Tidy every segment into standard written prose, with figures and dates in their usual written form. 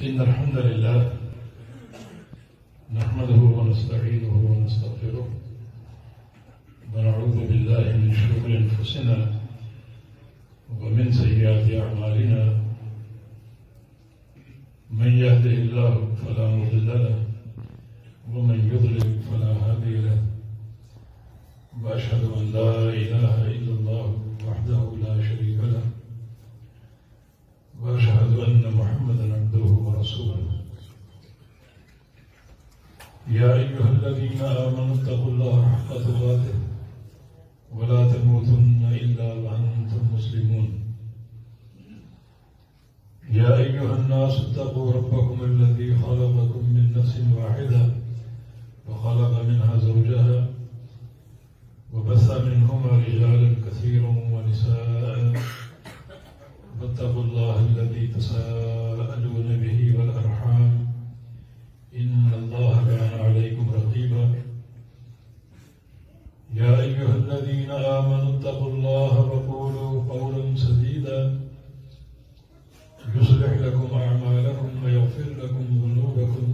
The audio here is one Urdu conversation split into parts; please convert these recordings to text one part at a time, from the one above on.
إن الحمد لله نحمده ونستعينه ونستغفره ونعوذ بالله من شرور أنفسنا ومن سيئات أعمالنا من يهده الله فلا مضل له ومن يضلل فلا هادي له وأشهد أن لا إله إلا الله وحده لا شريك له وأشهد أن محمدا عبده ورسوله يا أيها الذين آمنوا اتقوا الله حق تقاته ولا تموتن إلا وأنتم مسلمون يا أيها الناس اتقوا ربكم الذي خلقكم من نفس واحدة وخلق منها زوجها وبث منهما رجالا كثيرا ونساء واتقوا الله الذي تساءلون به والأرحام إن الله كان عليكم رقيبا يا أيها الذين آمنوا اتقوا الله وقولوا قولا سديدا يصلح لكم أعمالكم ويغفر لكم ذنوبكم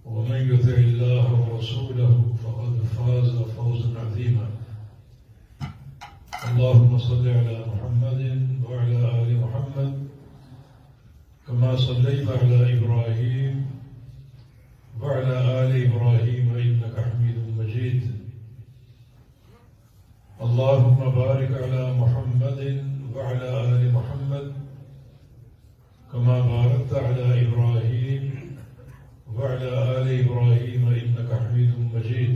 ومن يطع الله ورسوله فقد فاز فوزا عظيما اللهم صل على محمد وعلى آل محمد كما صليت على إبراهيم وعلى آل إبراهيم إنك حميد مجيد اللهم بارك على محمد وعلى آل محمد كما باركت على إبراهيم وعلى آل إبراهيم إنك حميد مجيد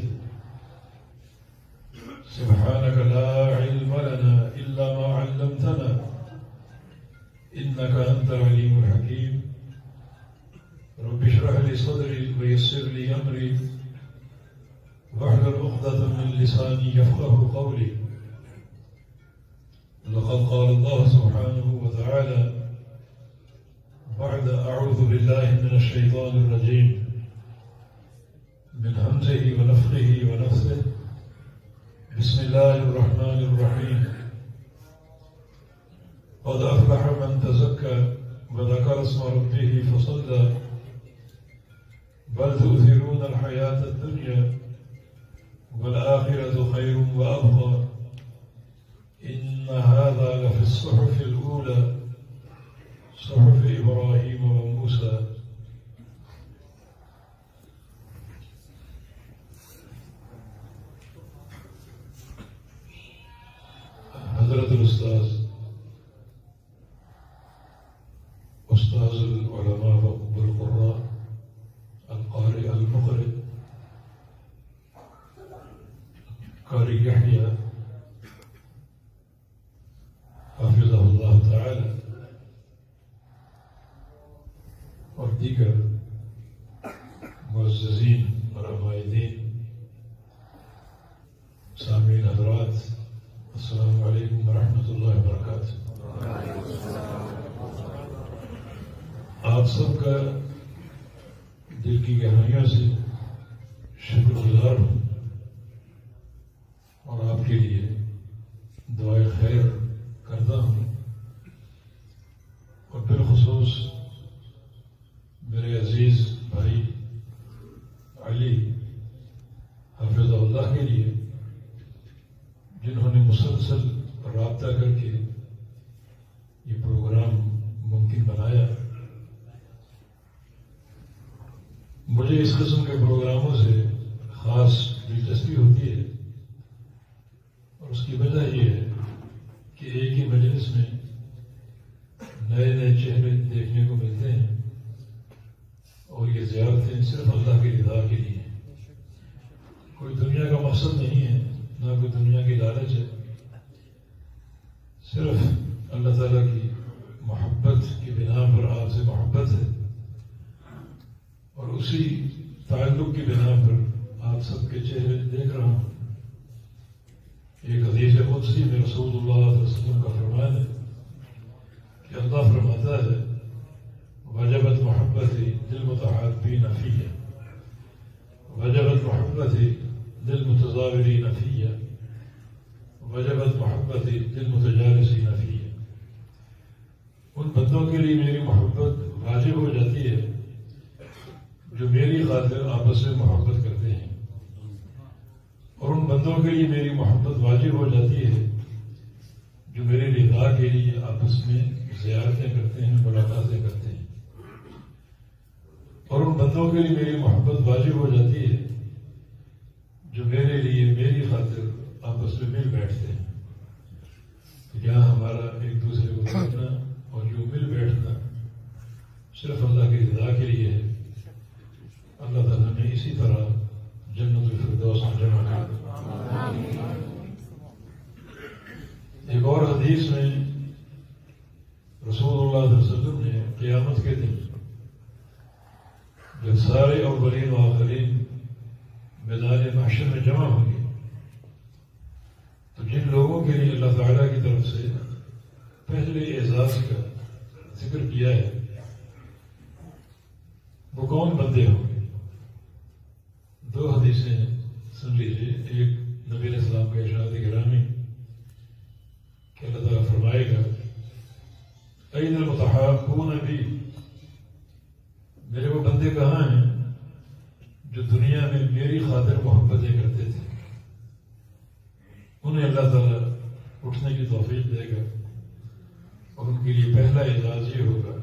سبحانك لا علم لنا إلا ما علمتنا إنك أنت العليم الحكيم رب اشرح لي صدري ويسر لي أمري واحلل عقدة من لساني يفقهوا قولي لقد قال الله سبحانه وتعالى بعد أعوذ بالله من الشيطان الرجيم من همزه ونفخه ونفثه بسم الله الرحمن الرحيم قد أفلح من تزكى وذكر اسم ربه فصلى بل تؤثرون الحياة الدنيا والآخرة خير وأبقى إن هذا لفي الصحف الأولى صحف إبراهيم وموسى حضرت الأستاذ أستاذ العلماء والقراء القارئ المقرئ قاری یحییٰ حافظہ اللہ تعالی اور دیگر معززین اور عمائدین سامعین حضرات السلام علیکم ورحمۃ اللہ وبرکاتہ۔ آپ سب کا دل کی گہرائیوں سے شکر گزار ہوں اور آپ کے لیے دعائے خیر کرتا ہوں، اور بالخصوص میرے عزیز بھائی علی حافظہ اللہ کے لیے جنہوں نے مسلسل رابطہ کر کے یہ پروگرام ممکن بنایا۔ مجھے اس قسم کے پروگراموں سے خاص دلچسپی ہوتی ہے، اور اس کی وجہ یہ ہے کہ ایک ہی مجلس میں نئے نئے چہرے دیکھنے کو ملتے ہیں، اور یہ زیارتیں صرف اللہ کی رضا کے لیے ہیں۔ کوئی دنیا کا مقصد نہیں ہے، نہ کوئی دنیا کی لالچ ہے، صرف اللہ تعالیٰ کی محبت کی بنا پر آپ سے محبت ہے، اور اسی تعلق کی بنا پر آپ سب کے چہرے دیکھ رہا ہوں۔ ایک حدیث قدسی میں رسول اللہ صلی اللہ علیہ وسلم کا فرمان ہے کہ اللہ فرماتا ہے وجبت محبتی للمتحابین فیہ وجبت محبتی للمتزاورین فیہ وجبت محبتی للمتجالسین فیہ۔ ان بندوں کے لیے میری محبت واجب واجب ہو جاتی ہے جو میری خاطر آپس میں محبت کرتے ہیں، اور ان بندوں کے لیے میری محبت واجب ہو جاتی ہے جو میرے رضا کے لیے آپس میں زیارتیں کرتے ہیں، ملاقاتیں کرتے ہیں، اور ان بندوں کے لیے میری محبت واجب ہو جاتی ہے جو میرے لیے میری خاطر آپس میں مل بیٹھتے ہیں۔ یہاں ہمارا ایک دوسرے کو دیکھنا اور جو مل بیٹھنا صرف اللہ کی رضا کے لیے ہے۔ اللہ تعالیٰ نے اسی طرح جنت الفردوس میں جمع کر دیا۔ ایک اور حدیث میں رسول اللہ صلی اللہ علیہ وسلم نے قیامت کے دن جب سارے اولین و آخرین میدان محشر میں جمع ہوں گے تو جن لوگوں کے لیے اللہ تعالیٰ کی طرف سے پہلے اعزاز کا ذکر کیا ہے وہ کون بندے ہوں گے؟ دو حدیثیں سن لیجیے۔ ایک نبی علیہ السلام کا ارشاد گرامی کہ اللہ تعالیٰ فرمائے گا اين المتحابون بی، میرے وہ بندے کہاں ہیں جو دنیا میں میری خاطر محبتیں کرتے تھے؟ انہیں اللہ تعالیٰ اٹھنے کی توفیق دے گا اور ان کے لیے پہلا اعزاز یہ ہوگا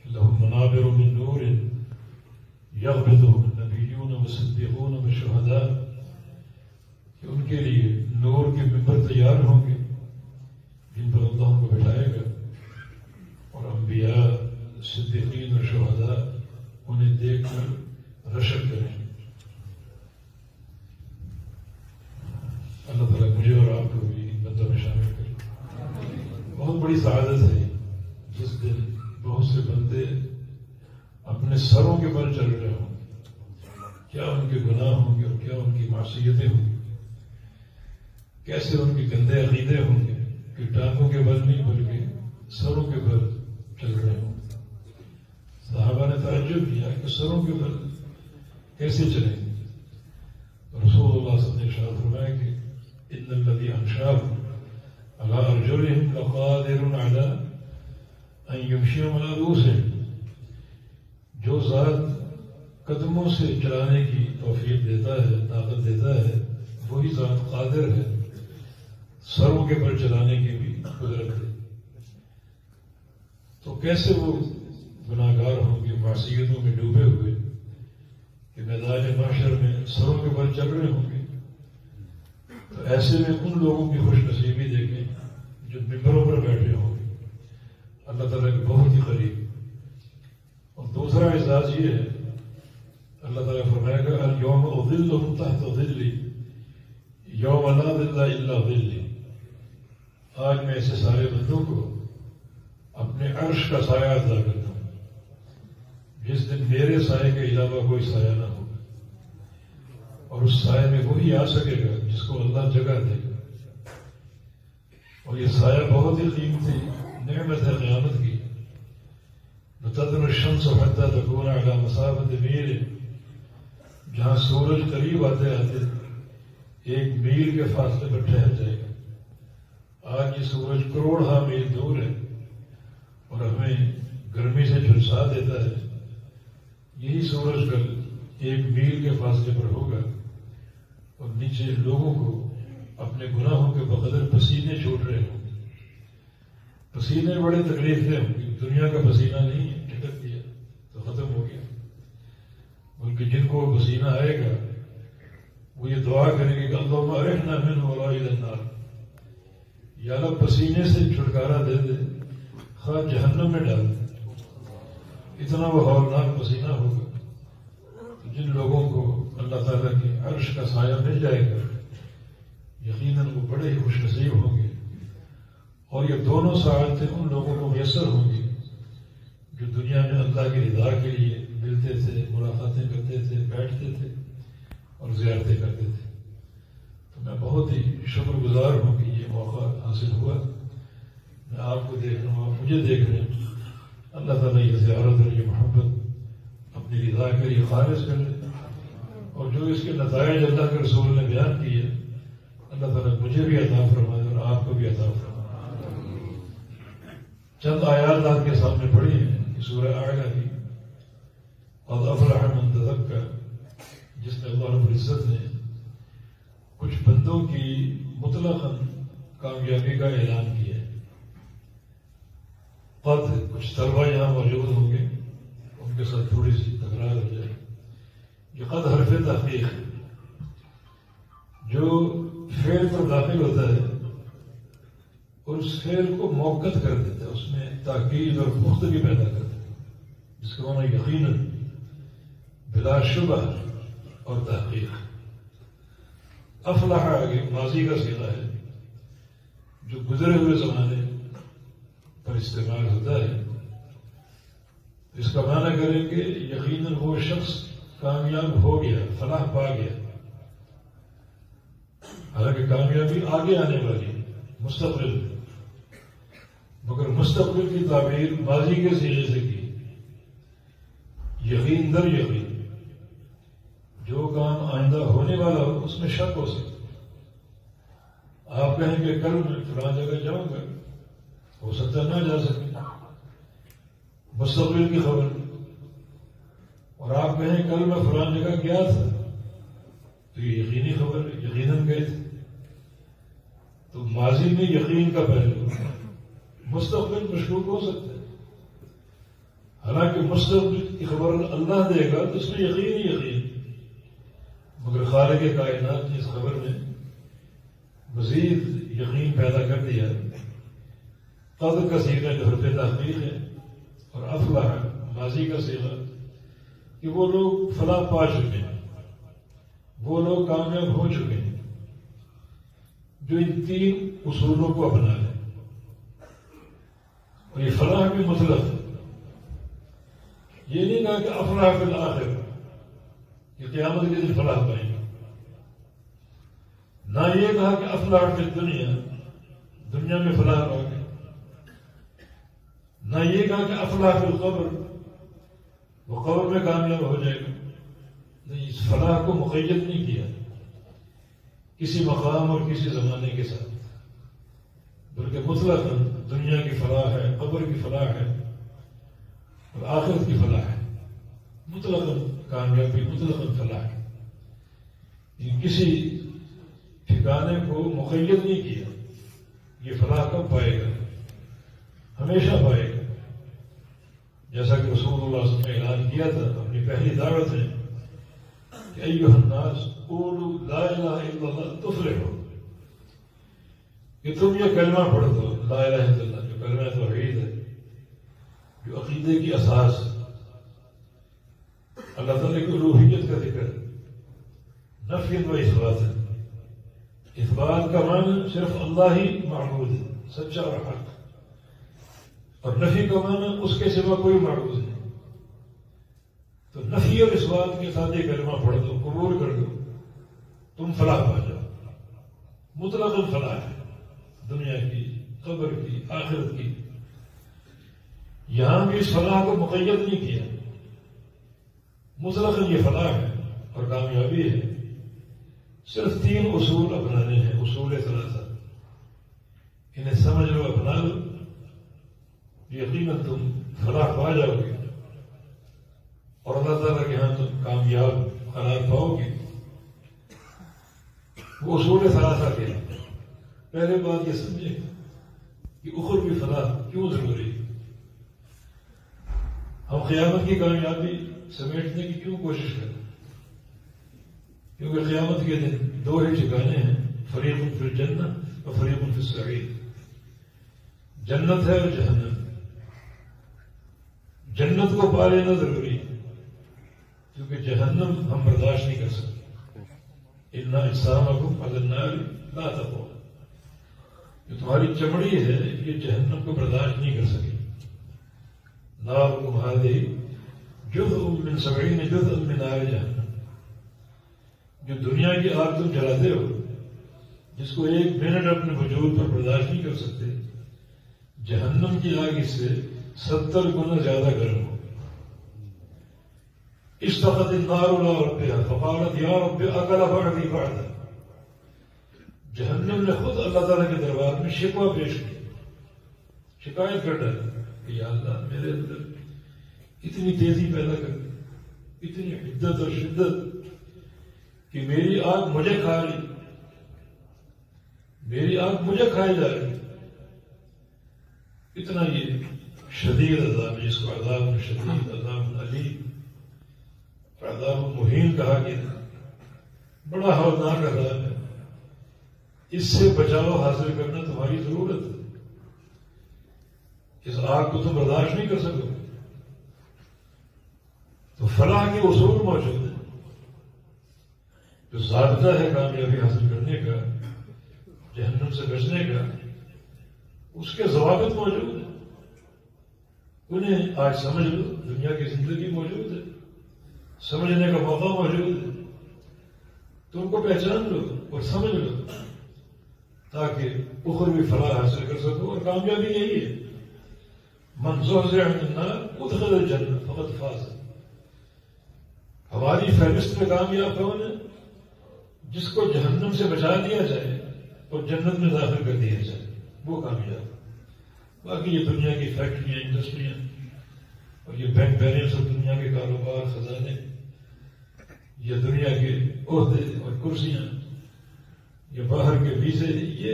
کہ لہم منابر من نور یغبطہم النبیون والصدیقون والشہداء، کہ ان کے لیے نور کے ممبر تیار ہوں گے جن پر اللہ ان کو بٹھائے گا، اور انبیاء، صدیقین اور شہداء انہیں دیکھ کر رشک کریں گے۔ اللہ تعالیٰ مجھے اور آپ کو بھی ان بندوں میں شامل کرے۔ بہت بڑی سعادت ہے جس دن بہت سے بندے اپنے سروں کے بل چل رہے ہوں گے، کیا ان کے گناہ ہوں گے اور کیا ان کی معصیتیں ہوں گی، کیسے ان کے گندے عقیدے ہوں گے کہ ٹانگوں کے بل نہیں بلکہ سروں کے بل چل رہے ہوں گے۔ صحابہ نے تعجب کیا کہ سروں کے بل کیسے چلیں گے؟ رسول اللہ صلی اللہ علیہ وسلم نے ارشاد فرمایا کہ ان الذی انشاهم علی ارجلهم لقادر علی ان یمشیهم علی رؤوسهم، جو ذات قدموں سے چلانے کی توفیق دیتا ہے، طاقت دیتا ہے، وہی ذات قادر ہے سروں کے بل چلانے کی بھی قدرت ہے۔ تو کیسے وہ گناہ گار ہوں گے، معصیتوں میں ڈوبے ہوئے کہ میدان محشر میں سروں کے بل چل رہے ہوں گے؟ تو ایسے میں ان لوگوں کی خوش نصیبی دیکھیں جو ممبروں پر بیٹھے ہوں گے اللہ تعالیٰ کے بہت ہی قریب۔ اور دوسرا اعزاز یہ ہے، اللہ تعالیٰ فرمائے گا الیوم اظلهم تحت ظلی یوم لا ظل الا ظلی، آج میں ایسے سارے بندوں کو اپنے عرش کا سایہ عطا کرتا ہوں جس دن میرے سائے کے علاوہ کوئی سایہ نہ ہوگا، اور اس سائے میں وہی آ سکے گا جس کو اللہ جگہ دے گا۔ اور یہ سایہ بہت ہی قیمتی نعمت ہے قیامت کی۔ تدنو الشمس حتی تکون علی مسافۃ میل، جہاں سورج قریب آتے آتے ایک میل کے فاصلے پر ٹھہر جائے گا۔ آج یہ سورج کروڑ میل دور ہے اور ہمیں گرمی سے جھلسا دیتا ہے، یہی سورج کل ایک میل کے فاصلے پر ہوگا اور نیچے لوگوں کو اپنے گناہوں کے بقدر پسینے چھوٹ رہے ہوں گے۔ پسینے بڑے تکلیف دہ ہوں گے، دنیا کا پسینہ نہیں ہے جھٹک دیا تو ختم ہو گیا، بلکہ جن کو پسینہ آئے گا وہ یہ دعا کریں گے کہ اللہم ارحنا منہ ولا الی النار، یا اللہ پسینے سے چھٹکارا دے دے، خواہ جہنم میں ڈال دے، اتنا وہ ہولناک پسینہ ہوگا۔ تو جن لوگوں کو اللہ تعالیٰ کے عرش کا سایہ مل جائے گا یقیناً وہ بڑے ہی خوش نصیب ہوں گے، اور یہ دونوں سعادتیں ان لوگوں کو میسر ہوں گی جو دنیا میں اللہ کی رضا کے لیے ملتے تھے، ملاقاتیں کرتے تھے، بیٹھتے تھے اور زیارتیں کرتے تھے۔ تو میں بہت ہی شکر گزار ہوں کہ یہ موقع حاصل ہوا، میں آپ کو دیکھ رہا ہوں، آپ مجھے دیکھ رہے ہیں۔ اللہ تعالیٰ یہ زیارت اور یہ محبت اپنی رضا کے لیے خالص کر لے، اور جو اس کے نتائج اللہ کے رسول نے بیان کیے اللہ تعالیٰ مجھے بھی عطا فرمائے اور آپ کو بھی عطا فرمائے۔ چند آیات آپ کے سامنے پڑھی ہیں سورہ اعلیٰ کی قد افلح من تزکیٰ، جس میں اللہ رب العزت نے کچھ بندوں کی مطلقاً کامیابی کا اعلان کیا ہے۔ قد، کچھ طلبہ یہاں موجود ہوں گے، ان کے ساتھ تھوڑی سی تکرار ہو جائے۔ یہ قد حرف تحقیق ہے، جو فعل پر داخل ہوتا ہے اور اس فعل کو موقت کر دیتا ہے، اس میں تاکید اور پختگی پیدا کرتا ہے، جس کا معنی یقیناً، بلا شبہ اور تحقیق۔ افلح آگے ماضی کا صیغہ ہے جو گزرے ہوئے زمانے پر استعمال ہوتا ہے۔ اس کا معنی کریں کہ یقیناً وہ شخص کامیاب ہو گیا، فلاح پا گیا۔ حالانکہ کامیابی آگے آنے والی مستقبل، مگر مستقبل کی تعبیر ماضی کے صیغے سے کی۔ یقین در یقین، جو کام آئندہ ہونے والا ہو اس میں شک ہو سکتا۔ آپ کہیں کہ کل میں فلاں جگہ جاؤں گا، ہو سکتا نہ جا سکے، مستقبل کی خبر۔ اور آپ کہیں کل میں فلاں جگہ گیا تھا، تو یہ یقینی خبر ہے، یقیناً گئے تھے۔ تو ماضی میں یقین کا پہلو، مستقبل مشکوک ہو سکتا ہے۔ حالانکہ مستقبل کی خبر اللہ دے گا تو اس میں یقین ہی یقین، مگر خالق کائنات نے اس خبر میں مزید یقین پیدا کر دیا۔ قد کا صیغہ جو حرف تحقیق ہے اور افلح ماضی کا صیغہ، کہ وہ لوگ فلاح پا چکے ہیں، وہ لوگ کامیاب ہو چکے ہیں جو ان تین اصولوں کو اپنا لیں۔ اور یہ فلاح بھی مطلق ہے، یہ نہیں کہا کہ افلاح فی الآخر، کہ قیامت کے دن فلاح پائیں گے، نہ یہ کہا کہ افلاح فی الدنیا، دنیا میں فلاح پا گئے، نہ یہ کہا کہ افلاح فی القبر، وہ قبر میں کامیاب ہو جائے گا۔ نہیں، اس فلاح کو مقید نہیں کیا کسی مقام اور کسی زمانے کے ساتھ، بلکہ مطلق دنیا کی فلاح ہے، قبر کی فلاح ہے اور آخرت کی فلاح ہے، مطلق کامیابی، مطلق فلاح ہے۔ یہ کسی ٹھکانے کو مقید نہیں کیا، یہ فلاح کب پائے گا، ہمیشہ پائے گا۔ جیسا کہ رسول اللہ صلی اللہ علیہ وسلم نے اعلان کیا تھا اپنی پہلی دعوت میں کہ ایھا الناس قولوا لا الہ الا اللہ تفلحوا، کہ تم یہ کلمہ پڑھ دو، لا الہ الا اللہ، جو کلمہ توحید ہے، جو عقیدے کی اساس ہے، اللہ تعالیٰ کی الوہیت کا ذکر ہے، نفی و اثبات ہے۔ اثبات کا معنی صرف اللہ ہی معبود ہے، سچا اور حق، اور نفی کا معنی اس کے سوا کوئی معبود نہیں۔ تو نفی اور اثبات کے ساتھ یہ کلمہ پڑھ دو، قبول کر دو، تم فلاح پا جاؤ۔ مطلق فلاح ہے، دنیا کی، قبر کی، آخرت کی۔ یہاں بھی اس فلاح کو مقید نہیں کیا، مطلق یہ فلاح ہے اور کامیابی ہے۔ صرف تین اصول اپنانے ہیں، اصول ثلاثہ، انہیں سمجھ لو، اپنا لو، یقیناً تم فلاح پا جاؤ گے اور اللہ تعالیٰ کے ہاں تم کامیاب قرار پاؤ گے۔ وہ اصول ثلاثہ کے پہلے بات یہ سمجھے کہ اخروی فلاح کیوں ضروری ہے، ہم قیامت کی کامیابی سمیٹنے کی کیوں کوشش کریں، کیونکہ قیامت کے دن دو ہی ٹھکانے ہیں، فریق فی الجنہ و فریق فی السعیر، جنت ہے اور جہنم۔ جنت کو پا لینا ضروری ہے کیونکہ جہنم ہم برداشت نہیں کر سکتے۔ اِنَّ أَجْسَامَكُمْ عَلَى النَّارِ لَا تَقْوَىٰ، جو تمہاری چمڑی ہے یہ جہنم کو برداشت نہیں کر سکے۔ نَارُكُمْ هَٰذِهِ جُزْءٌ مِّن 70 جُزْءً مِّن نَارِ جہنم، جو دنیا کی آگ تم جلاتے ہو، جس کو ایک منٹ اپنے وجود پر برداشت نہیں کر سکتے، جہنم کی آگ اس سے 70 گنا زیادہ گرم ہو۔ اشتقت النار الى ربها فقالت یا رب اکل بعدی بعدا، جہنم نے خود اللہ تعالیٰ کے دربار میں شکوہ پیش کیا، شکایت کر ڈالی کہ یا اللہ میرے اندر اتنی تیزی پیدا کر دی، اتنی حدت اور شدت کہ میری آگ مجھے کھا رہی، میری آگ مجھے کھائے جا رہی. اتنا یہ شدید عذاب، جس کو عذاب شدید، عذاب علیم اور عذاب مہین کہا گیا، بڑا ہولناک عذاب ہے. اس سے بچاؤ حاصل کرنا تمہاری ضرورت ہے. اس آگ کو تم برداشت نہیں کر سکو. تو فلاح کے اصول موجود ہیں، جو ضابطہ ہے کامیابی حاصل کرنے کا، جہنم سے بچنے کا، اس کے ضوابط موجود ہیں. انہیں آج سمجھ لو. دنیا کی زندگی موجود ہے، سمجھنے کا موقع موجود ہے. تم کو پہچان لو اور سمجھ لو تاکہ اخروی فلاح حاصل کر سکو. اور کامیابی یہی ہے، من زحزح عن النار ادخل الجنہ فقد فاز. ہماری فہرست میں کامیاب کون ہے؟ جس کو جہنم سے بچا دیا جائے اور جنت میں داخل کر دیا جائے، وہ کامیاب. باقی یہ دنیا کی فیکٹریاں، انڈسٹریاں اور یہ بینک بیلنس اور دنیا کے کاروبار، خزانے، یہ دنیا کے عہدے اور کرسیاں، یہ باہر کے ویزے، یہ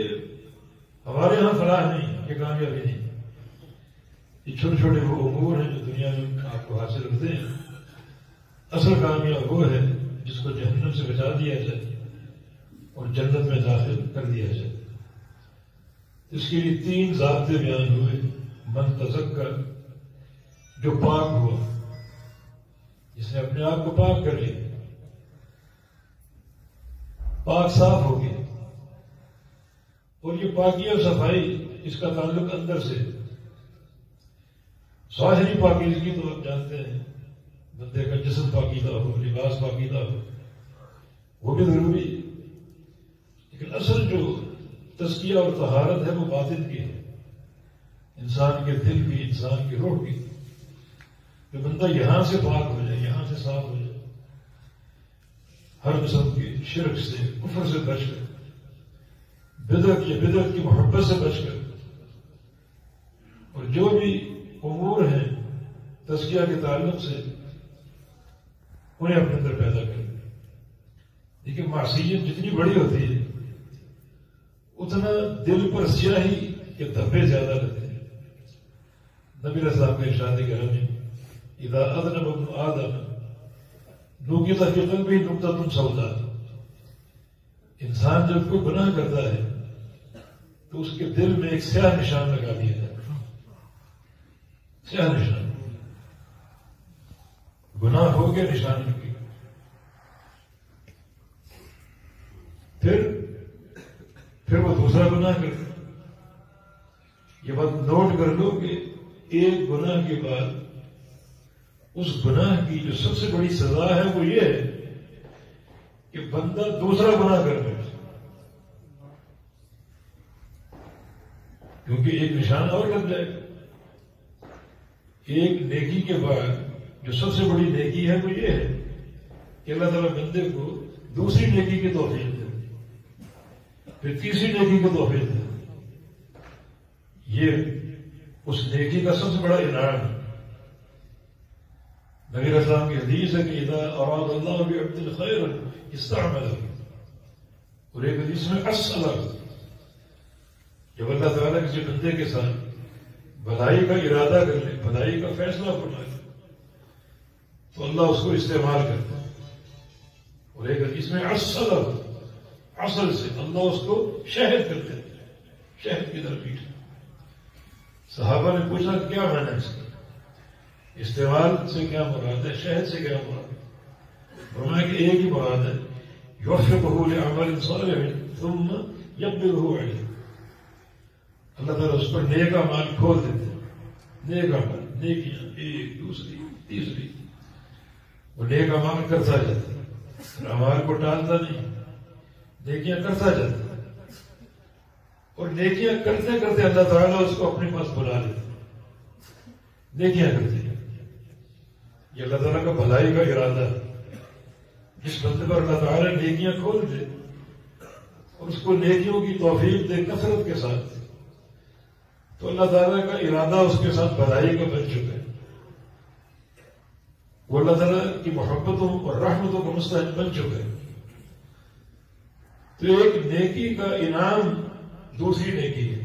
ہمارے ہاں فلاح نہیں، یہ کامیابی نہیں. یہ چھوٹے چھوٹے وہ امور ہیں جو دنیا میں آپ کو حاصل ہوتے ہیں. اصل کامیاب وہ ہے جس کو جہنم سے بچا دیا جائے اور جنت میں داخل کر دیا جائے. اس کے لیے 3 ضابطے بیان ہوئے. من تزکر، جو پاک ہوا، جس نے اپنے آپ کو پاک کر لیا، پاک صاف ہو گیا. اور یہ پاکی اور صفائی، اس کا تعلق اندر سے. ظاہری پاکیزگی تو آپ جانتے ہیں، بندے کا جسم پاکیزہ ہو، لباس پاکیزہ ہو، وہ بھی ضروری ہے. لیکن اصل جو تزکیہ اور طہارت ہے وہ باطن کی ہے، انسان کے دل کی، انسان کی روح کی. کہ بندہ یہاں سے پاک ہو جائے، یہاں سے صاف ہو جائے، ہر قسم کی شرک سے، کفر سے بچ کر، بدعت یا بدعت کی محبت سے بچ کر، اور جو بھی امور ہیں تزکیہ کے تعلق سے، انہیں اپنے اندر پیدا کریں. لیکن معصیت جتنی بڑی ہوتی ہے اتنا دل پر سیاہی کے دھبے زیادہ رہتے ہیں. نبی علیہ السلام کا ارشاد کرم ہے، اذا اذنب ابن آدم نوکت فی قلبہ نقطۃ سوداء. انسان جب کوئی گناہ کرتا ہے تو اس کے دل میں ایک سیاہ نشان لگا دیا جاتا ہے. سیاہ نشان، گناہ ہو گیا، نشان لگے. پھر وہ دوسرا گناہ کرتا. یہ بات نوٹ کر لو کہ ایک گناہ کے بعد اس گناہ کی جو سب سے بڑی سزا ہے وہ یہ ہے کہ بندہ دوسرا گناہ کر بیٹھے، کیونکہ ایک نشان اور لگ جائے گا. ایک نیکی کے بعد جو سب سے بڑی نیکی ہے وہ یہ ہے کہ اللہ تعالیٰ بندے کو دوسری نیکی کی توفیق دے، پھر تیسری نیکی کی توفیق دے. یہ اس نیکی کا سب سے بڑا انعام ہے. نبی علیہ السلام کی حدیث ہے کہ اذا اراد اللہ بعبد خیرا استعملہ، اور ایک حدیث میں اصلہ، جب اللہ تعالیٰ کسی بندے کے ساتھ بھلائی کا ارادہ کر لے، بھلائی کا فیصلہ فرما لے، تو اللہ اس کو استعمال کرتا ہے. اور ایک حدیث میں اصلہ، اصل سے اللہ اس کو شہد کر دیتا ہے، شہد کی طرف پیٹھا. صحابہ نے پوچھا کہ کیا معنی ہے اس کا، استعمال سے کیا مراد ہے، شہد سے کیا مراد ہے؟ فرمایا کہ ایک ہی مراد ہے، یوفقہ لعمل صالح ثم یقبضہ علیہ. اللہ تعالیٰ اس پر نیک اعمال کھول دیتے ہیں. نیک اعمال، نیکیاں، ایک دوسری تیسری، وہ نیک اعمال کرتا جاتا ہے، اعمال کو ٹالتا نہیں، نیکیاں کرتا جاتا ہے. اور نیکیاں کرتے کرتے اللہ تعالیٰ اس کو اپنے پاس بلا لیتا ہے. نیکیاں کرتے ہیں، یہ اللہ تعالیٰ کا بھلائی کا ارادہ ہے. جس بندے پر اللہ تعالیٰ نیکیاں کھول دے اور اس کو نیکیوں کی توفیق دے کثرت کے ساتھ، تو اللہ تعالیٰ کا ارادہ اس کے ساتھ بھلائی کا بن چکا ہے. وہ اللہ تعالیٰ کی محبتوں اور رحمتوں کا مستحق بن چکے ہیں. تو ایک نیکی کا انعام دوسری نیکی ہے،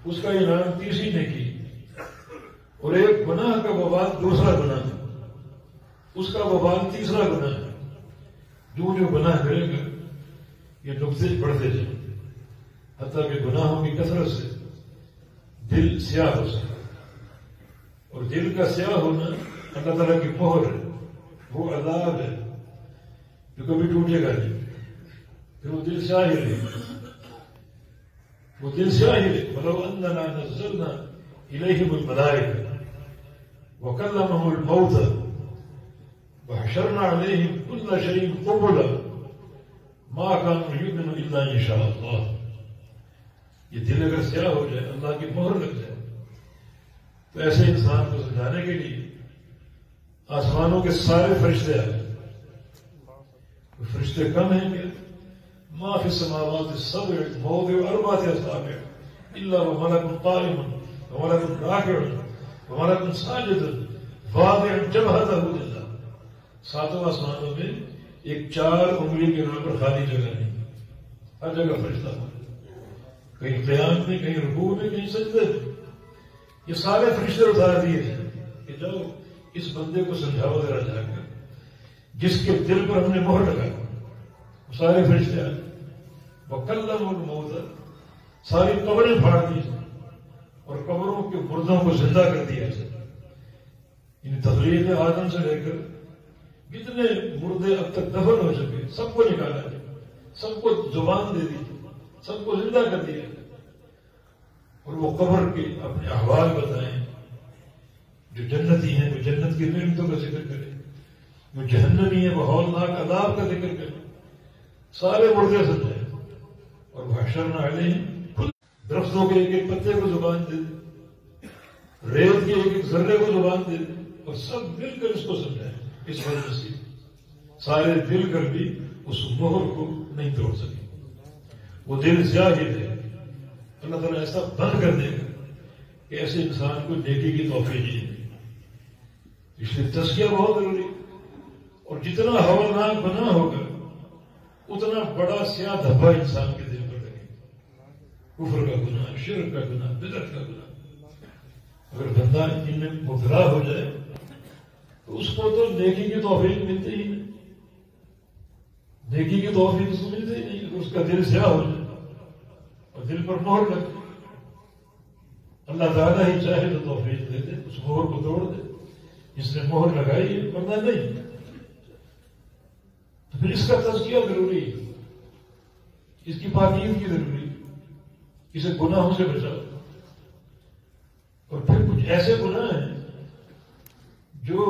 اس کا انعام تیسری نیکی ہے، اور ایک گناہ کا وبال دوسرا گناہ ہے، اس کا وبال تیسرا گناہ ہے. جو گناہ کرے گا یہ نقطے بڑھتے جائیں حتیٰ کہ گناہوں کی کثرت سے دل سیاہ ہو سکتا ہے، اور دل کا سیاہ ہونا اللہ تعالیٰ کی مہر ہے، وہ عذاب ہے جو کبھی ٹوٹے گا نہیں. پھر وہ دل سیاہ ہی رہے، وہ دل سیاہ ہی رہے. وَلَوْ أَنَّنَا نَزَّلْنَا إِلَيْهِمُ الْمَلَائِكَةَ وَكَلَّمَهُمُ الْمَوْتَى وَحَشَرْنَا عَلَيْهِمْ كُلَّ شَيْءٍ قُبُلًا مَا كَانُوا يُؤْمِنُونَ إِلَّا إِن شَاءَ اللَّهُ. یہ دل اگر سیاہ ہو جائے، اللہ کی مہر لگ جائے، تو ایسے انسان کو سمجھانے کے لیے آسمانوں کے سارے فرشتے آئے. فرشتے کم ہیں کہ ما فی السماوات السبع موضع اربعۃ اصابع الا وملک قائم وملک راکع وملک ساجد واضع جبهته لله. ساتوں آسمانوں میں ایک 4 انگلی کے نام پر خالی جگہ نہیں، ہر جگہ فرشتہ ہو، کہیں قیام میں، کہیں رکوع میں، کہیں سجدے میں. یہ سارے فرشتے اتار دیے ہیں کہ جاؤ اس بندے کو سمجھاؤ ذرا جا کر، جس کے دل پر ہم نے مہر لگا. وہ سارے فرشتے آئے. وَكَلَّمُ الْمَوْتَى، ساری قبریں پھاڑ دی اور قبروں کے مردوں کو زندہ کر دیا. یعنی تخلیق آدم سے لے کر جتنے مردے اب تک دفن ہو چکے سب کو نکالا گیا، سب کو زبان دے دی، سب کو زندہ کر دیا، اور وہ قبر کے اپنے احوال بتائیں. جو جنتی ہیں وہ جنت کی نعمتوں کا ذکر کریں، جو جہنمی ہیں وہ ہولناک عذاب کا ذکر کریں. سارے مردے سمجھائیں. اور وحشرنا علیہم، درختوں کے ایک ایک پتے کو زبان دے دیں، ریت کے ایک ایک ذرے کو زبان دے دیں، اور سب مل کر اس کو سمجھائیں. اس وجہ سے سارے دل کر بھی اس مہر کو نہیں توڑ سکے. وہ دل سیاہ ہی رہے. اللہ تعالیٰ ایسا بند کر دے گا کہ ایسے انسان کو نیکی کی توفیق نہیں دے. اس لیے تزکیہ بہت ضروری، اور جتنا ہولناک بنا ہوگا اتنا بڑا سیاہ دھبا انسان کے دل پر لگے. کفر کا گناہ، شرک کا گناہ، بدعت کا گناہ. اگر بندہ ان میں مبتلا ہو جائے تو اس کو تو نیکی کی توفیق ملتی ہی نہیں. نیکی کی توفیق اس کو ملتی ہی نہیں. اس کا دل سیاہ ہو جائے اور دل پر مہر لگ جائے. اللہ تعالیٰ ہی چاہے تو توفیق دے دے، اس مہر کو توڑ دے جس نے مہر لگائی ہے، ورنہ نہیں. تو پھر اس کا تزکیہ ضروری ہے، اس کی پاکیزگی ضروری ہے، اسے گناہوں سے بچاؤ. اور پھر کچھ ایسے گناہ ہیں جو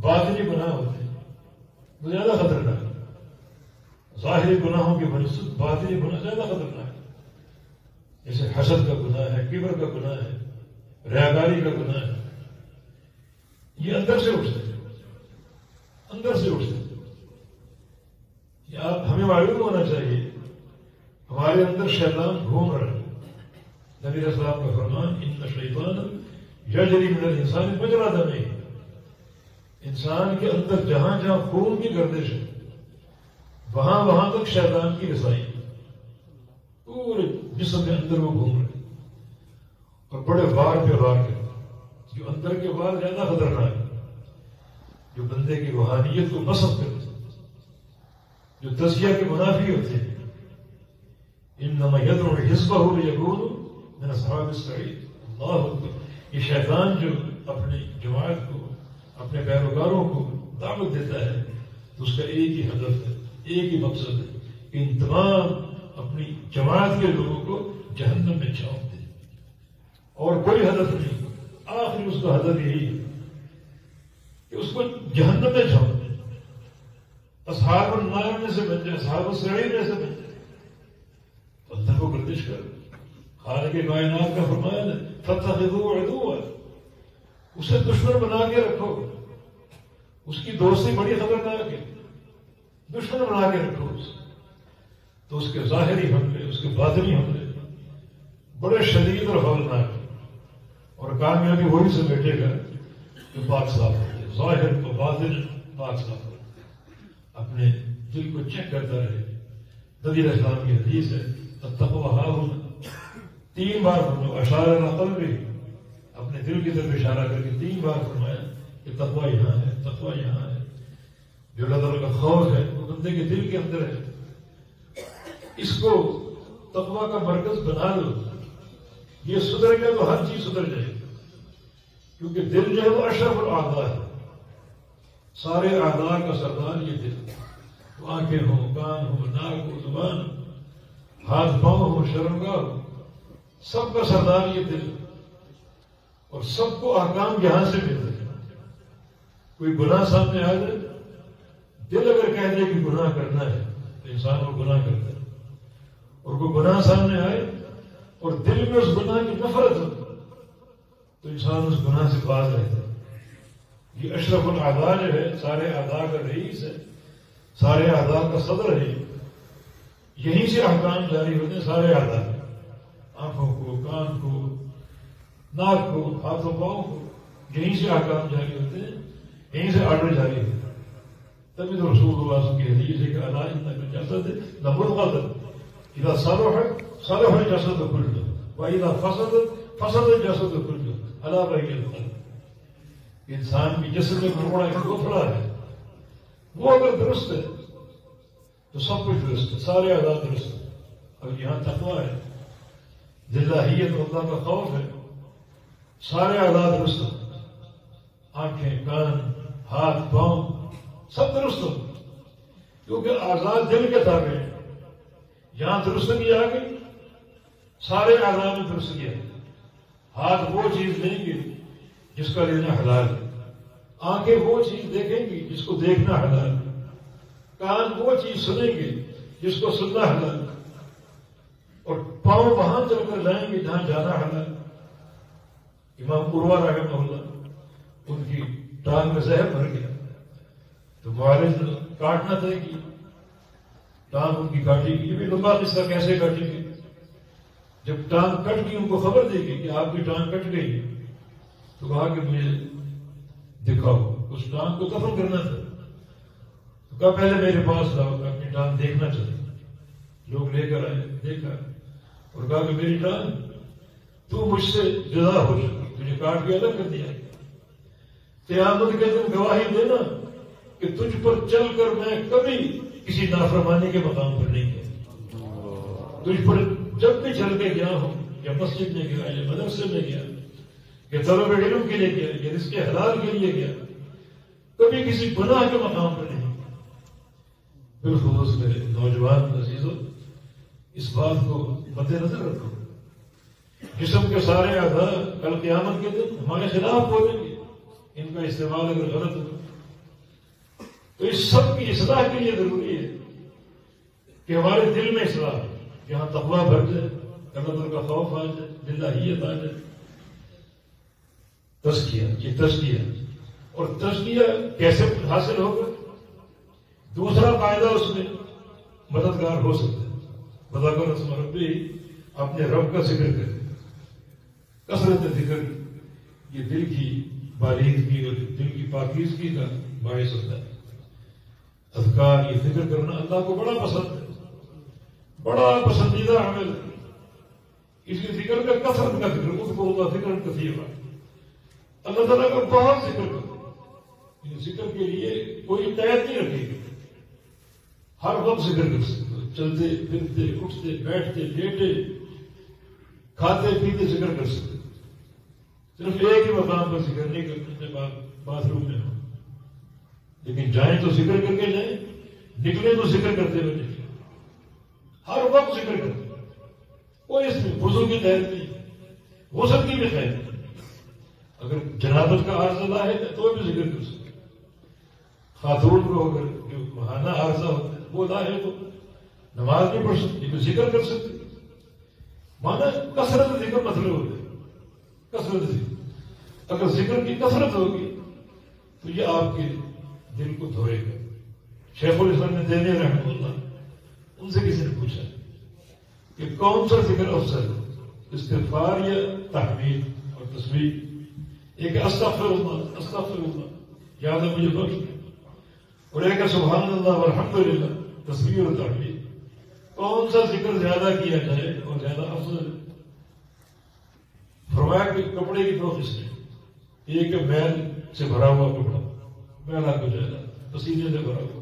باطنی گناہ ہوتے ہیں، وہ زیادہ خطرناک ہے. ظاہری گناہوں کی بنسبت باطنی گناہ زیادہ خطرناک ہے. جیسے حسد کا گناہ ہے، کبر کا گناہ ہے، ریاکاری کا گناہ ہے. یہ اندر سے اٹھتے ہیں، اندر سے اٹھتے ہیں. آپ ہمیں معلوم ہونا چاہیے ہمارے اندر شیطان گھوم رہا ہے. نبی علیہ السلام کا فرمان، ان شیطان یجری من الانسان مجرا دمہ. انسان کے اندر جہاں جہاں خون کی گردش ہے وہاں وہاں تک شیطان کی رسائی، پورے جسم کے اندر وہ گھوم رہے اور بڑے وار پہ وار کرتے. جو اندر کے وار زیادہ خطرناک ہے، جو بندے کی روحانیت کو نصب کرتے، جو تزکیہ کے منافی ہوتے ہیں. انما یدعو حزبہ لیکونوا من اصحاب السعیر. اللہ اکبر. یہ شیطان جو اپنی جماعت کو، اپنے پیروکاروں کو دعوت دیتا ہے تو اس کا ایک ہی ہدف ہے، ایک ہی مقصد ہے کہ ان تمام اپنی جماعت کے لوگوں کو جہنم میں جھونک دے، اور کوئی ہدف نہیں. آخر اس کا ہدف یہی ہے کہ اس کو جہنم میں جھونک دے، اصحاب النار میں سے بن جائے، اصحاب السعیر میں سے بن جائے. تو اندر کو گردش کر. خالق کائنات کا فرمان ہے فاتخذوه عدوا، اسے دشمن بنا کے رکھو. اس کی دوستی بڑی خطرناک ہے. دشمن بنا کے رکھو اسے، تو اس کے ظاہری حملے، اس کے باطنی حملے بڑے شدید اور ہولناک. اور کامیابی وہی سے بیٹھے گا جو پاک صاف ہو جائے. ظاہر و باطن پاک صاف ہو، اپنے دل کو چیک کرتا رہے۔ نبی علیہ السلام کی حدیث ہے التقویٰ ہاہنا، 3 بار فرمایا، اشار الی قلبہ، اپنے دل کی طرف اشارہ کر کے 3 بار فرمایا کہ تقویٰ یہاں ہے، تقویٰ یہاں ہے۔ جو اللہ تعالیٰ کا خوف ہے وہ بندے کے دل کے اندر ہے، اس کو تقویٰ کا مرکز بنا لو، یہ سدھر گیا تو ہر چیز سدھر جائے گی، کیونکہ دل جو ہے وہ اشرف الاعضاء ہے، سارے اعضاء کا سردار یہ دل، تو آنکھیں ہوں، کان ہوں، ناک ہو، زبان ہو، ہاتھ پاؤں ہو، شرمگاہ ہو، سب کا سردار یہ دل، اور سب کو احکام یہاں سے ملتے ہیں۔ کوئی گناہ سامنے آ جائے، دل اگر کہہ دے کہ گناہ کرنا ہے تو انسان وہ گناہ کرتا ہے، اور کوئی گناہ سامنے آئے اور دل میں اس گناہ کی نفرت ہو تو انسان اس گناہ سے باز رہتا ہے۔ یہ اشرف الاعضاء جو ہے، سارے اعضاء کا رئیس ہے، سارے اعضاء کا صدر ہے، یہیں سے احکام جاری ہوتے ہیں سارے اعضاء، آنکھوں کو، کان کو، ناک کو، ہاتھوں پاؤں کو، یہیں سے احکام جاری ہوتے ہیں، یہیں سے آرڈر جاری ہوتے ہیں۔ تبھی تو رسول اللہ صلی اللہ علیہ وسلم کی حدیث ہے کہ الا ان فی الجسد لمضغۃ اذا صلحت صلح الجسد كله واذا فسدت فسد الجسد كله الا وهي القلب۔ انسان کے جسد میں ٹکڑا ایک ٹکڑا ہے، وہ اگر درست ہے تو سب کچھ درست ہے، سارے اعضاء درست ہیں۔ اور یہاں تقویٰ ہے، للہیت اللہ کا خوف ہے، سارے اعضاء درست ہیں، آنکھیں، کان، ہاتھ، پاؤں سب درست ہو، کیونکہ اعضاء دل کے تابع ہیں۔ یہاں درستگی آ گئی، سارے اعضاء میں درستگی آ گئی۔ ہاتھ وہ چیز لیں گے جس کا لینا حلال ہے، آنکھیں وہ چیز دیکھیں گی جس کو دیکھنا حلال ہے، کان وہ چیز سنیں گے جس کو سننا حلال ہے، اور پاؤں وہاں چل کر لائیں گے جہاں جانا حلال ہے۔ امام عروہ رحمہ اللہ، ان کی ٹانگ میں زہر بھر گیا تو معالج نے کاٹنا طے کی، ٹانگ ان کی کاٹی گئی۔ یہ بھی لمبا قصہ، کیسے کاٹی گئی؟ جب ٹانگ کٹ گئی ان کو خبر دے گی کہ آپ کی ٹانگ کٹ گئی، تو کہا کہ مجھے دکھاؤ، اس ٹانگ کو دفن کرنا تھا، تو کہا پہلے میرے پاس لاؤ، میں اپنی ٹانگ دیکھنا چاہتا۔ لوگ لے کر آئے، دیکھا اور کہا کہ میری ٹانگ تو مجھ سے جدا ہو چکی، تجھے کاٹ کے الگ کر دیا، قیامت کے دن گواہی دینا کہ تجھ پر چل کر میں کبھی کسی نافرمانی کے مقام پر نہیں گیا، تجھ پر جب بھی چل کے گیا ہوں، یا مسجد میں گیا، یا مدرسے میں گیا، یا طلب علم کے لیے گیا، یا رزق حلال کے لیے گیا، کبھی کسی گناہ کے مقام پر نہیں گیا۔ بالخصوص میرے نوجوان عزیزوں، اس بات کو مد نظر رکھو، جسم کے سارے اعضاء کل قیامت کے دن ہمارے خلاف بولیں گے، ان کا استعمال اگر غلط ہو تو اس سب کی اصلاح کے لیے ضروری ہے کہ ہمارے دل میں اصلاح ہو، یہاں تقویٰ بھر جائے، اللہ تعالیٰ کا خوف آ جائے، للہیت آ جائے۔ تزکیہ، یہ تزکیہ، اور تزکیہ کیسے حاصل ہوگا؟ دوسرا فائدہ اس میں مددگار ہو سکتا ہے۔ بذکر اسم ربی، اپنے رب کا ذکر کرے، کثرت ذکر، یہ دل کی بالیدگی اور دل کی پاکیزگی کا باعث ہوتا ہے۔ اذکار، یہ ذکر کرنا اللہ کو بڑا پسند ہے، بڑا پسندیدہ عمل ہے۔ اس کی ذکر کا کثرت کا ذکر، اس کو اللہ ذکر کثیرا، اللہ تعالیٰ کا بہت ذکر کرو۔ ذکر کے لیے کوئی قید نہیں رکھے گی، ہر وقت ذکر کر سکتے ہو، چلتے پھرتے، اٹھتے بیٹھتے لیٹے کھاتے پیتے ذکر کر سکتے، صرف ایک ہی مقام پر ذکر نہیں کرتے، باتھ روم میں ہو، لیکن جائیں تو ذکر کر کے جائیں، نکلے تو ذکر کرتے ہوئے نکلے، ہر وقت ذکر کرتے، کوئی اس میں وضو کی قید نہیں، غسل کی بھی قید نہیں، اگر جنابت کا عارضہ ہے تو بھی ذکر کر سکتے، خاتون کو اگر جو ماہانہ عارضہ ہوتا ہے وہ لاحق تو نماز نہیں پڑھ سکتی، تو ذکر کر سکتے۔ مانا کثرت ذکر مطلب ہوتا ہے، کثرت ذکر، اگر ذکر کی کثرت ہوگی تو یہ آپ کے دل کو دھوئے گا۔ شیخ الاسلام نے دینے رحمہ اللہ، ان سے کسی نے پوچھا کہ کون سا ذکر افضل ہے، استغفار یا تحمید اور تسبیح؟ ایک استغفر اللہ، استغفر اللہ، یا اللہ مجھے بخش دے، اور ایک سبحان اللہ والحمدللہ تسبیح اور تحمید، کون سا ذکر زیادہ کیا جائے اور زیادہ افضل؟ فرمایا کہ کپڑے کی طرف اس نے ایک میل سے بھرا ہوا کپڑا، میلا کو جائے پسینے سے بھرا ہوا،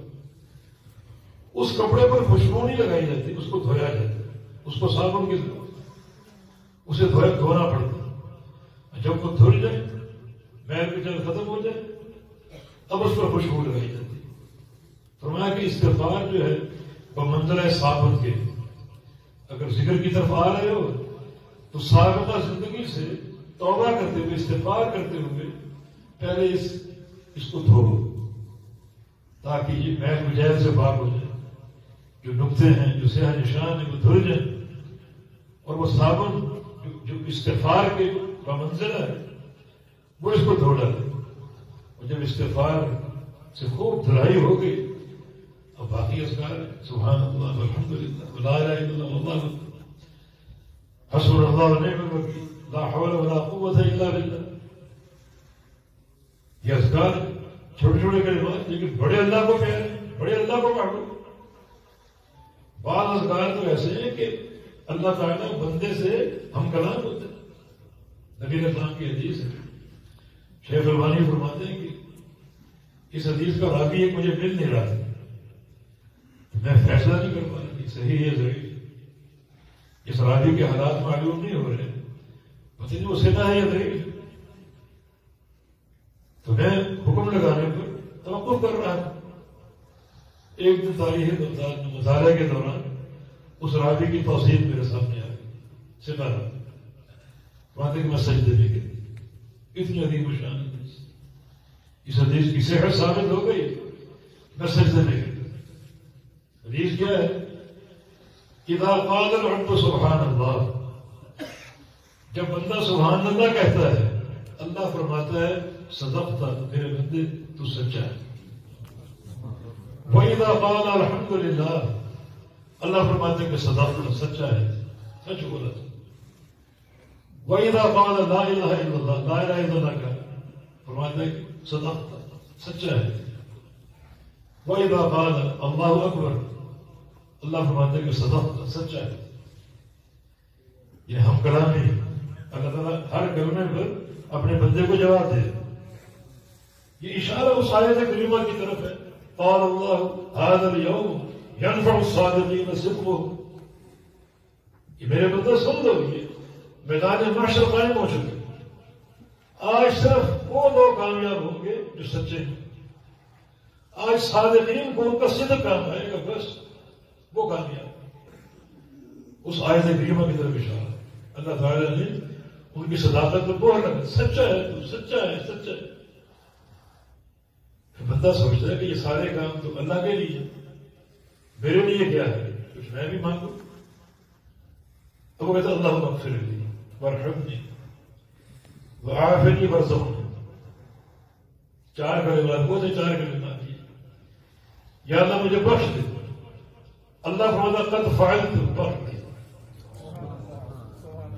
اس کپڑے پر خوشبو نہیں لگائی جاتی، اس کو دھویا جاتا، اس کو صابن کی اسے دھونا پڑتا، جب وہ دھل جائے میل کی جلد ختم ہو جائے اب اس پر خوشبو لگائی جاتی۔ فرمایا کہ استغفار جو ہے وہ منزلہ صابن کے، اگر ذکر کی طرف آ رہے ہو تو سابقہ زندگی سے توبہ کرتے ہوئے استغفار کرتے ہوئے پہلے اس کو دھو تاکہ یہ میل مجاہد سے پاک ہو جائے، جو نقطے ہیں جو سیاہ نشان ہیں وہ دھل جائیں، اور وہ صابن جو استغفار کے بمنزلہ ہے وہ اس کو دھو ڈالے، اور جب استغفار سے خوب دھلائی ہو گئی اب باقی اذکار ہے، سبحان اللہ والحمدللہ لا الہ الا اللہ واللہ اکبر، حسبنا اللہ ونعم الوکیل، لا حول ولا قوۃ الا باللہ۔ یہ اذکار چھوٹے چھوٹے کلمات لیکن بڑے اللہ کو پیارے، بڑے اللہ کو محبوب۔ بعض اذکار تو ایسے ہیں کہ اللہ تعالیٰ بندے سے ہم کلام ہوتے ہیں، نبی اسلام کی حدیث ہے، شیخ البانی فرماتے ہیں کہ اس حدیث کا راوی ایک مجھے مل نہیں رہا تھا، میں فیصلہ نہیں کر پا رہا کہ صحیح ہے ضعیف، اس راوی کے حالات معلوم نہیں ہو رہے، پتہ نہیں وہ سیدھا ہے یا ضعیف، تو میں حکم لگانے پر توقف کر رہا تھا۔ ایک دن تاریخ مطالعہ کے دوران اس راوی کی توصیف میرے سامنے آ گئی، ستارہ بات ہے کہ میں سجدے میں گئی، اتنی عظیم شان حدیث، اس حدیث کی صحت ثابت ہو گئی، میں سجدے میں گئی۔ حدیث کیا ہے؟ اذا قال العبد سبحان اللہ، جب بندہ سبحان اللہ کہتا ہے اللہ فرماتا ہے صدقت میرے بندے تو سچا ہے۔ وَإِذَا قَالَ الْحَمْدُ لِلَّهِ، اللہ فرماتے ہیں کہ صدقت سچا ہے، سچ بولا تھا۔ وَإِذَا قَالَ لَا إِلَهَ إِلَّا اللَّهِ، لا الہ الا اللہ کا فرماتا ہے کہ صدقت سچا ہے۔ وَإِذَا قَالَ اللَّهُ أَكْبَرُ، اللہ فرماتے ہیں کہ صدقت سچا ہے۔ یہ ہم کلامی، اللہ تعالیٰ ہر کلمے پر اپنے بندے کو جواب دے، یہ اشارہ اس آیت کریمہ کی طرف ہے، قال اللہ هذا اليوم ينفع الصادقین صدقهم، یہ میرے بندہ سن لو، یہ میدان محشر قائم ہو چکے، آج صرف وہ لوگ کامیاب ہوں گے جو سچے ہیں، آج صادقین کو ان کا صدق کام آئے گا، بس وہ کامیاب۔ اس آیت کریمہ کی طرف اشارہ، اللہ تعالیٰ نے ان کی صداقت کو بہت لگا، سچا ہے تو سچا ہے، سچا ہے۔ بندہ سوچتا ہے کہ یہ سارے کام تو اللہ کے لیے، میرے لیے کیا ہے، کچھ میں بھی مانگوں، تو وہ کہتا اللہم اغفر لی وارحمنی وعافنی وارزقنی، چار کلمات وہ تھے، چار کلمات یہ، یا اللہ مجھے بخش دے، اللہ فرماتا قد فعلت بخش دے،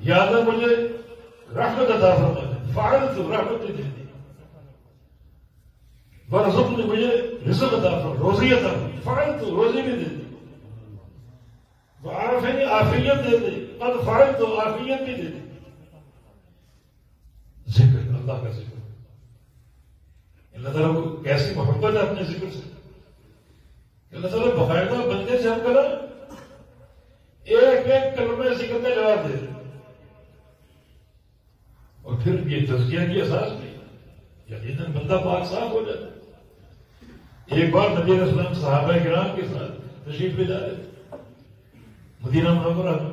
یا اللہ مجھے رحمت عطا فرما دے، فعلت رحمت دے دی، وارزقنی مجھے رزق عطا فرما، روزی عطا فرما، فعلت روزی بھی دے دی، وعافنی عافیت دے دی، قد فعلت عافیت بھی دے دی۔ ذکر، اللہ کا ذکر، اللہ تعالیٰ کو کیسی محبت ہے اپنے ذکر سے، اللہ تعالیٰ باقاعدہ بندے سے ہم کرا ایک ایک کلمہ ذکر کا جواب دے دے، اور پھر یہ تزکیہ کی اساس نہیں، یقیناً بندہ پاک صاف ہو جاتا ہے۔ ایک بار نبی علیہ السلام صحابہ کرام کے ساتھ تشریف لے جا رہے تھے مدینہ منورہ میں،